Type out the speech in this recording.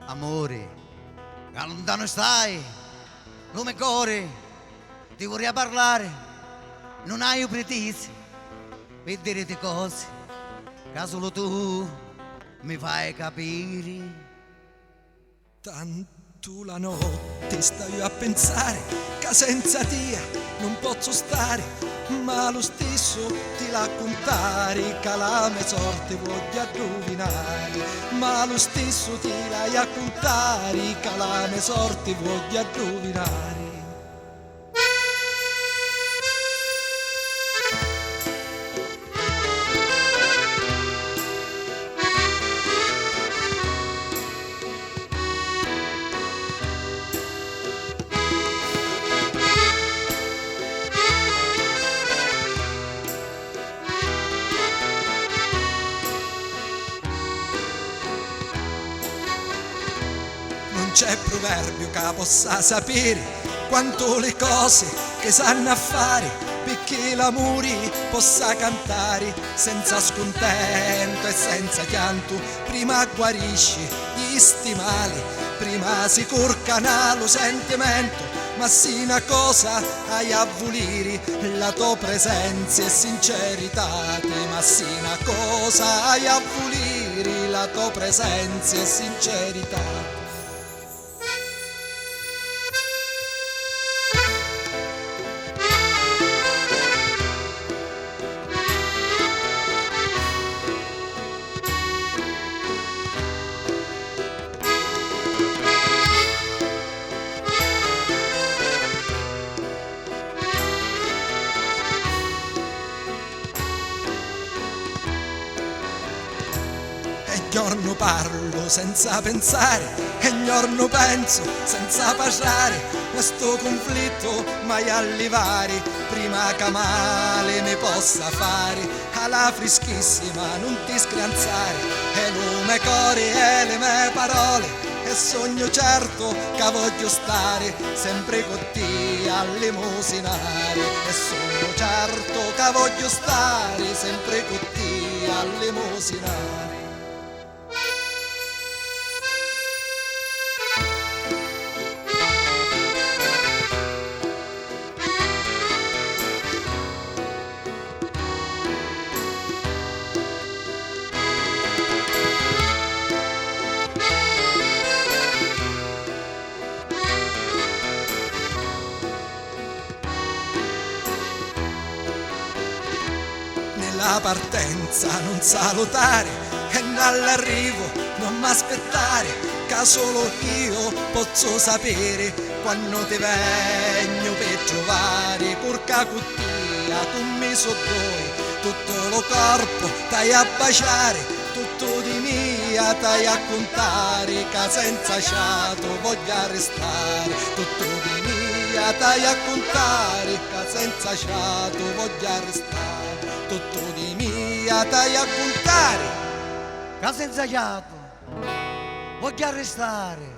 Amore, che lontano stai, come cuore, ti vorrei parlare, non hai pretese per dire cose, che solo tu mi fai capire. Tanto la notte sto io a pensare che senza te non posso stare, ma lo stesso ti raccontare che la mia sorte voglio rovinare, ma lo stesso ti raccontare che la mia sorte voglio rovinare. Non c'è proverbio che possa sapere quanto le cose che sanno a fare, perché l'amore possa cantare senza scontento e senza pianto. Prima guarisce gli sti mali, prima si corcana lo sentimento, ma sì una cosa hai a volere, la tua presenza e sincerità, ma sì una cosa hai a volere, la tua presenza e sincerità. E giorno parlo senza pensare, e giorno penso senza parlare, questo conflitto mai allivare, prima che male mi possa fare, alla freschissima non ti scranzare, e lo mio cuore e le mie parole, e sogno certo che voglio stare sempre con te a lemosinare, e sogno certo che voglio stare sempre con te a lemosinare. Nella partenza non salutare e nell'arrivo non m'aspettare, che solo io posso sapere quando ti vengo per trovare, purca cuttia tu mi sottoi, tutto lo corpo t'hai a baciare, tutto di mia t'hai a contare, che senza fiato voglio restare, tutto di mia t'hai a contare, che senza fiato voglio restare, tutto di mia t'hai a contare. Che senza fiato voglio restare.